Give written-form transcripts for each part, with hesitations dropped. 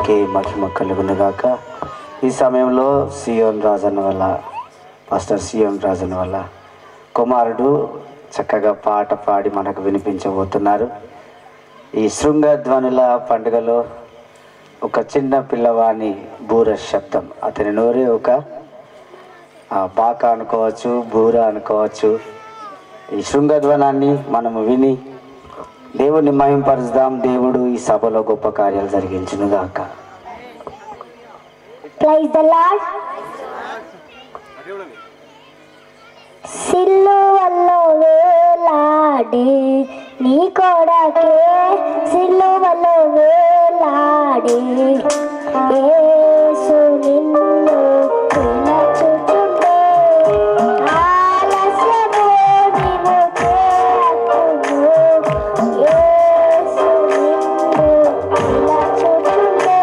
దేవునికే మహిమ కలుగునుగాక. ఈ సమయంలో సియోన్ రాజన్న వల్ల పాస్టర్ సియోన్ రాజన్న వల్ల కుమారుడు చక్కగా పాట పాడి మనకు వినిపించబోతున్నారు. ఈ శృంగధ్వనుల పండుగలో ఒక చిన్న పిల్లవాని బూర శబ్దం, అతని నోరే ఒక బాక అనుకోవచ్చు, బూర అనుకోవచ్చు. ఈ శృంగధ్వనాన్ని మనము విని దేవుని మహింపరుద్దాం. దేవుడు ఈ సభలో గొప్ప కార్యాలు జరిగించునుగాక. Praise the lord. సిలువలో వేలాడే నీ కొరకే, సిలువలో వేలాడే యేసు నిన్ను పిలుచుచుండే, ఆలస్యము నీవు చేయకుము, యేసు నిన్ను పిలుచుచుండే.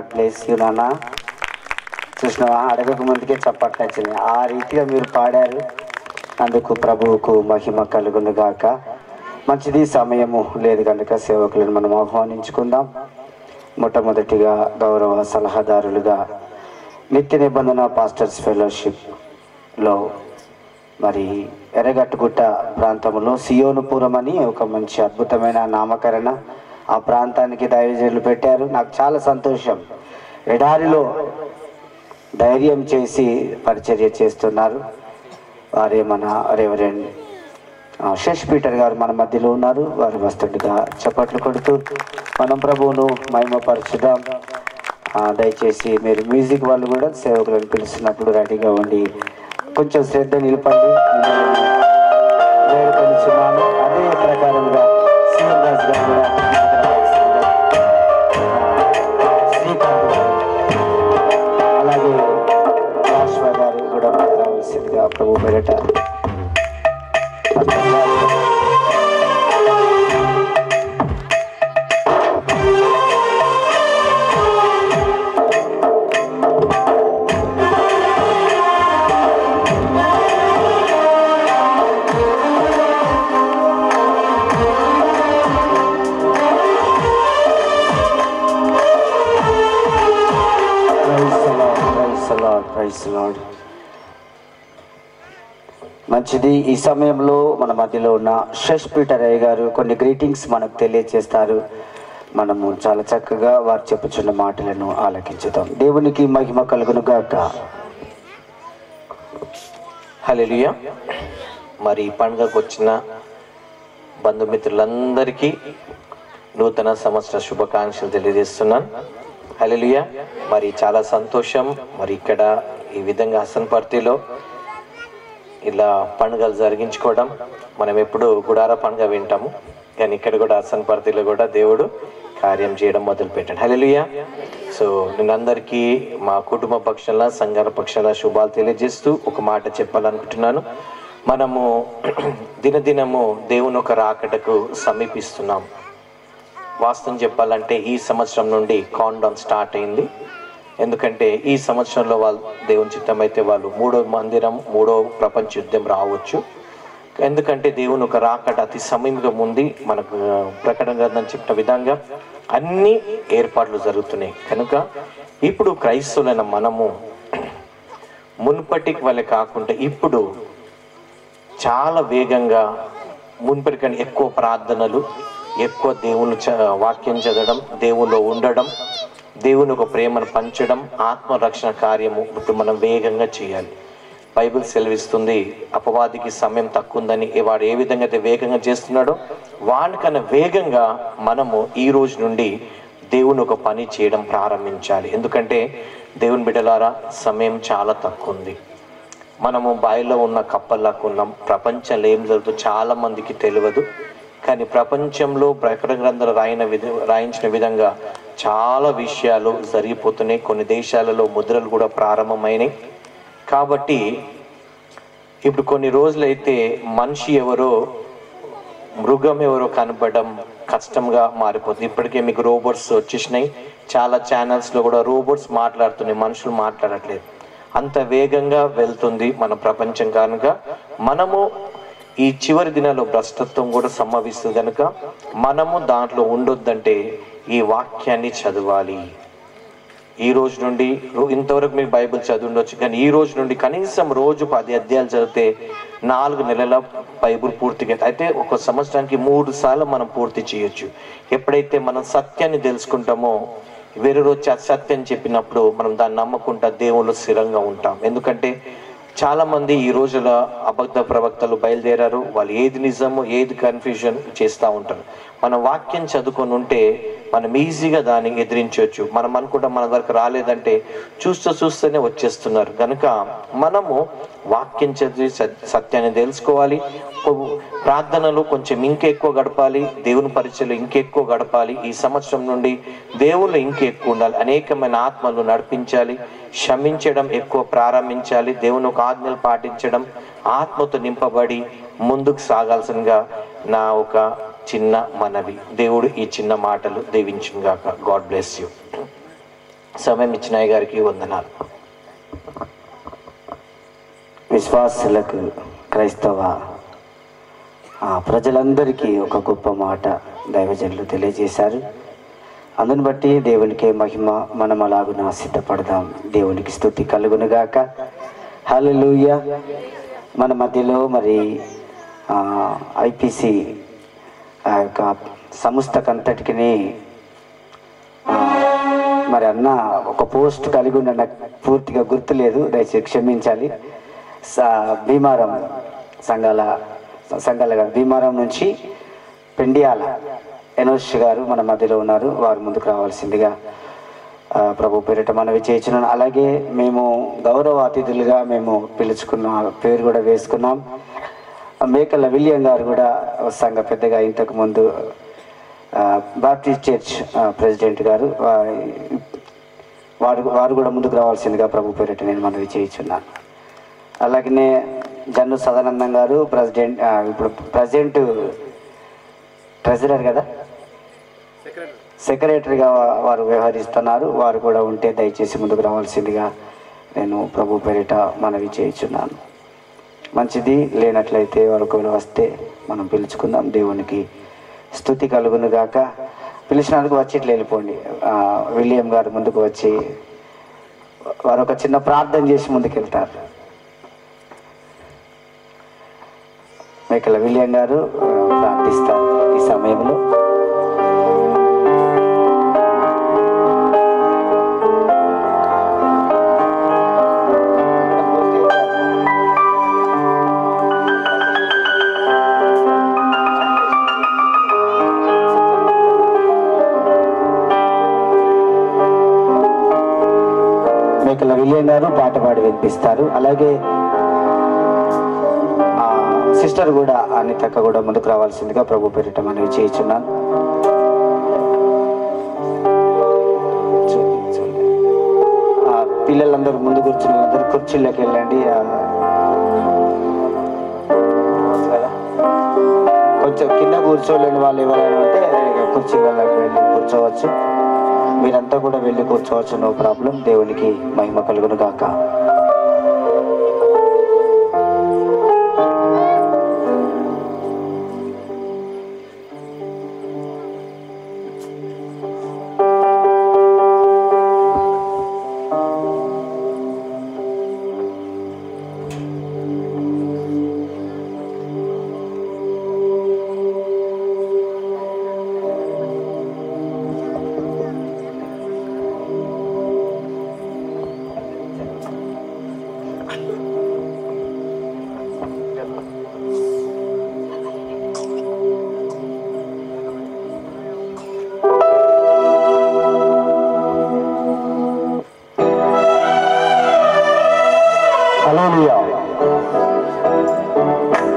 గాడ్ బ్లెస్ యూ నాన్న. చూసినావా, అడగక ముందుకే చప్పట్లు వచ్చింది. ఆ రీతిగా మీరు పాడారు. అందుకు ప్రభువుకు మహిమ కలుగును గాక. మంచిది, సమయము లేదు కనుక సేవకులను మనం ఆహ్వానించుకుందాం. మొట్టమొదటిగా గౌరవ సలహాదారులుగా నిత్య నిబంధన పాస్టర్స్ ఫెలోషిప్లో మరి ఎర్రగట్టుగుట్ట ప్రాంతంలో సియోనుపురం అని ఒక మంచి అద్భుతమైన నామకరణ ఆ ప్రాంతానికి దైవజనులు పెట్టారు. నాకు చాలా సంతోషం. ఎడారిలో ధైర్యం చేసి పరిచర్య చేస్తున్నారు. వారే మన రెవరెండ్ శేష్ పీటర్ గారు మన మధ్యలో ఉన్నారు. వారు వస్తుండగా చప్పట్లు కొడుతూ మనం ప్రభువును మహిమపరచుదాం. దయచేసి మీరు మ్యూజిక్ వాళ్ళు కూడా సేవకులను పిలుస్తున్నప్పుడు రెడీగా ఉండి కొంచెం శ్రద్ధ నిలపండి. వేడుకొనిచున్నాను. అదే ప్రకారంగా శ్రీనివాస్ గారు కూడా శ్రీకాంత్ గారు అలాగే రాష్ట్ర గారు కూడా రావాల్సిందిగా ప్రభు పేరట మంచిది. ఈ సమయంలో మన మధ్యలో ఉన్న శేష్ పీటర్ అయ్య గారు కొన్ని గ్రీటింగ్స్ మనకు తెలియజేస్తారు. మనము చాలా చక్కగా వారు చెప్పుచున్న మాటలను ఆలకించుదాం. దేవునికి మహిమ కలుగును గాక. హల్లెలూయా. మరి పండుగకు వచ్చిన బంధుమిత్రులందరికీ నూతన సంవత్సర శుభాకాంక్షలు తెలియజేస్తున్నాను. హల్లెలూయా. మరి చాలా సంతోషం. మరి ఇక్కడ ఈ విధంగా హసన్పర్తిలో ఇలా పండుగలు జరిగించుకోవడం, మనం ఎప్పుడు గుడార పండుగ వింటాము, కానీ ఇక్కడ కూడా హసన్పర్తిలో కూడా దేవుడు కార్యం చేయడం మొదలుపెట్టాడు. హల్లెలూయా. సో నేను అందరికీ మా కుటుంబ పక్షాల సంఘాల పక్షాల శుభాలు తెలియజేస్తూ ఒక మాట చెప్పాలనుకుంటున్నాను. మనము దినదినము దేవుని ఒక రాకడకు సమీపిస్తున్నాం. వాస్తవం చెప్పాలంటే ఈ సంవత్సరం నుండి కౌంట్డౌన్ స్టార్ట్ అయింది. ఎందుకంటే ఈ సంవత్సరంలో వాళ్ళు దేవుని చిత్తం అయితే వాళ్ళు మూడో ప్రపంచ యుద్ధం రావచ్చు. ఎందుకంటే దేవుని ఒక రాకడ అతి సమీపంగా ఉంది. మనకు ప్రకటన గ్రంథం చెప్పిన విధంగా అన్ని ఏర్పాట్లు జరుగుతున్నాయి. కనుక ఇప్పుడు క్రైస్తవులైన మనము మునుపటికి వల్ల కాకుండా ఇప్పుడు చాలా వేగంగా మునుపటి కంటే ఎక్కువ ప్రార్థనలు, ఎక్కువ దేవుని వాక్యం చదవడం, దేవునిలో ఉండడం, దేవుని ఒక ప్రేమను పంచడం, ఆత్మరక్షణ కార్యము ఇప్పుడు మనం వేగంగా చేయాలి. బైబిల్ సెలవిస్తుంది, అపవాదికి సమయం తక్కువ ఉందని. వాడు ఏ విధంగా అయితే వేగంగా చేస్తున్నాడో వాడికన్నా వేగంగా మనము ఈ రోజు నుండి దేవుని ఒక పని చేయడం ప్రారంభించాలి. ఎందుకంటే దేవుని బిడ్డలారా, సమయం చాలా తక్కువ ఉంది. మనము బావిలో ఉన్న కప్పల్లాగా ఉన్నాం. ప్రపంచంలో ఏం జరుగుతుందో చాలా మందికి తెలియదు. కానీ ప్రపంచంలో ప్రకటన గ్రంథాలు రాయించిన విధంగా చాలా విషయాలు జరిగిపోతున్నాయి. కొన్ని దేశాలలో ముద్రలు కూడా ప్రారంభమైనాయి. కాబట్టి ఇప్పుడు కొన్ని రోజులైతే మనిషి ఎవరో మృగం ఎవరో కనపడడం కష్టంగా మారిపోతుంది. ఇప్పటికే మీకు రోబోట్స్ వచ్చేసినాయి. చాలా ఛానల్స్లో కూడా రోబోట్స్ మాట్లాడుతున్నాయి, మనుషులు మాట్లాడట్లేదు. అంత వేగంగా వెళ్తుంది మన ప్రపంచం. కనుక మనము ఈ చివరి దినాల్లో భ్రష్టత్వం కూడా సంభవిస్తుంది. కనుక మనము దాంట్లో ఉండొద్దంటే ఈ వాక్యాన్ని చదవాలి. ఈ రోజు నుండి ఇంతవరకు మీకు బైబిల్ చదివి ఉండొచ్చు, కానీ ఈ రోజు నుండి కనీసం రోజు 10 అధ్యాయాలు చదివితే 4 నెలల బైబిల్ పూర్తిగా అయితే ఒక సంవత్సరానికి 3 సార్లు మనం పూర్తి చేయొచ్చు. ఎప్పుడైతే మనం సత్యాన్ని తెలుసుకుంటామో వేరే రోజు అసత్యం చెప్పినప్పుడు మనం దాన్ని నమ్మకుండా దేవుళ్ళు స్థిరంగా ఉంటాం. ఎందుకంటే చాలా మంది ఈ రోజుల అబద్ధ ప్రవక్తలు బయలుదేరారు. వాళ్ళు ఏది నిజము ఏది కన్ఫ్యూజన్ చేస్తూ ఉంటారు. మనం వాక్యం చదువుకొని ఉంటే మనం ఈజీగా దాన్ని ఎదిరించవచ్చు. మనం అనుకుంటాం మన వరకు రాలేదంటే చూస్తూనే వచ్చేస్తున్నారు. కనుక మనము వాక్యం చదివి సత్యాన్ని తెలుసుకోవాలి. ప్రార్థనలు కొంచెం ఇంకెక్కువ గడపాలి. దేవుని పరిచయలు ఇంకెక్కువ గడపాలి. ఈ సంవత్సరం నుండి దేవుళ్ళు ఇంకెక్కువ ఉండాలి. అనేకమైన ఆత్మలు నడిపించాలి. క్షమించడం ఎక్కువ ప్రారంభించాలి. దేవుని ఒక ఆజ్ఞలు పాటించడం, ఆత్మతో నింపబడి ముందుకు సాగాల్సిందిగా నా ఒక చిన్న మనవి. దేవుడు ఈ చిన్న మాటలు దీవించుగాక. God bless you. సమయం ఇచ్చిన అయ్య గారికి వందనాలు. విశ్వాసులకు, క్రైస్తవ ప్రజలందరికీ ఒక గొప్ప మాట దైవజనులు తెలియజేశారు. అందుని బట్టి దేవునికి మహిమ, మనం అలాగున సిద్ధపడదాం. దేవునికి స్తుతి కలుగునుగాక. హల్లెలూయా. మన మధ్యలో మరి ఐపీసీ యొక్క సంస్థకంతటికి మరి అన్న ఒక పోస్ట్ కలిగి ఉన్న నాకు పూర్తిగా గుర్తులేదు, దయచేసి క్షమించాలి. భీమారం సంఘాల భీమారం నుంచి పెండియాల ఎనోష్ గారు మన మధ్యలో ఉన్నారు. వారు ముందుకు రావాల్సిందిగా ప్రభు పేరిట మనవి చేయించున్నాను. అలాగే మేము గౌరవ అతిథులుగా మేము పిలుచుకున్న పేరు కూడా వేసుకున్నాం. మేకల విలియం గారు కూడా సంఘ పెద్దగా ఇంతకుముందు బాప్టిస్ట్ చర్చ్ ప్రెసిడెంట్ గారు, వారు కూడా ముందుకు రావాల్సిందిగా ప్రభు పేరిట నేను మనవి చేయించున్నాను. అలాగనే జన్ను సదానందం గారు ప్రెసిడెంట్, ఇప్పుడు ప్రజెంట్ ట్రెజరర్ కదా, సెక్రటరీగా వారు వ్యవహరిస్తున్నారు. వారు కూడా ఉంటే దయచేసి ముందుకు రావాల్సిందిగా నేను ప్రభు పేరిట మనవి చేయించున్నాను. మంచిది, లేనట్లయితే వారు ఒకవేళ వస్తే మనం పిలుచుకుందాం. దేవునికి స్తుతి కలుగునుగాక. పిలిచినందుకు వచ్చి ఇట్లా వెళ్ళిపోండి. విలియం గారు ముందుకు వచ్చి వారు ఒక చిన్న ప్రార్థన చేసి ముందుకెళ్తారు. మేకల విలియం గారు ప్రార్థిస్తారు ఈ సమయంలో. మేకల విలియం గారు పాట పాడి వినిపిస్తారు. అలాగే సిస్టర్ కూడా అనితక్క కూడా ముందుకు రావాల్సిందిగా ప్రభు పేరిట మనవి చేయించున్నాను. పిల్లలందరూ ముందు కూర్చుని అందరూ కుర్చీలోకి వెళ్ళండి. కొంచెం కింద కూర్చోలేని వాళ్ళు ఎవరైనా ఉంటే కుర్చీలకి వెళ్ళి కూర్చోవచ్చు. మీరంతా కూడా వెళ్ళి కూర్చోవచ్చు, నో ప్రాబ్లం. దేవునికి మహిమ కలుగును గాక.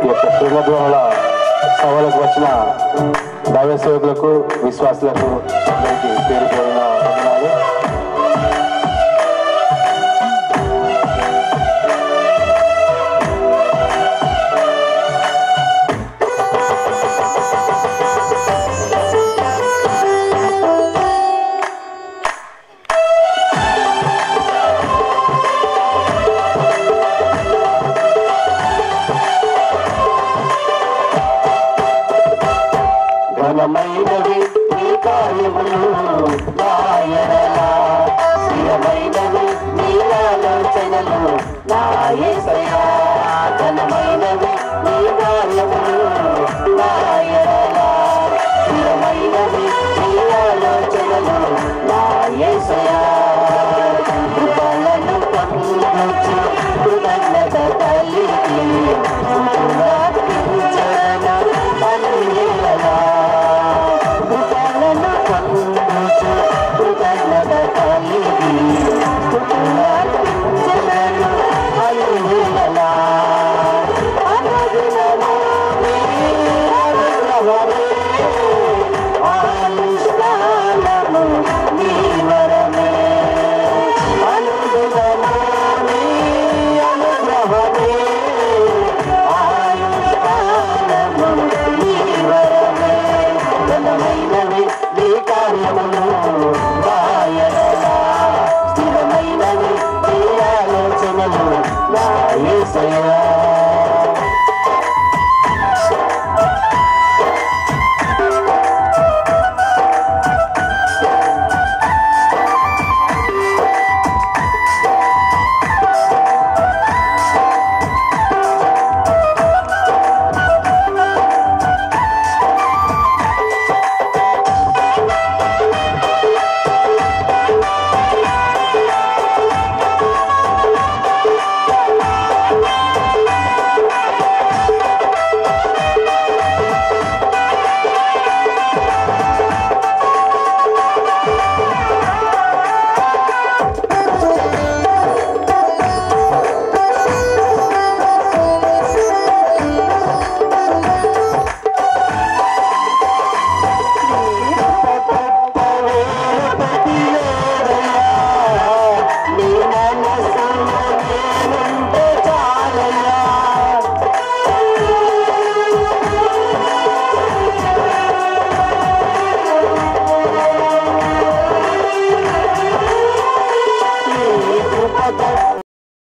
ఈ యొక్క శ్రీమద్వాల సభలకు వచ్చిన దైవ సేవకులకు, విశ్వాసులకు అందరికీ పేరు పేరున వందనాలు. ఘనమైనవి నీ కార్యములు నా ఎడల, స్థిరమైనవి నీ ఆలోచనలు నా యేసయ్యా.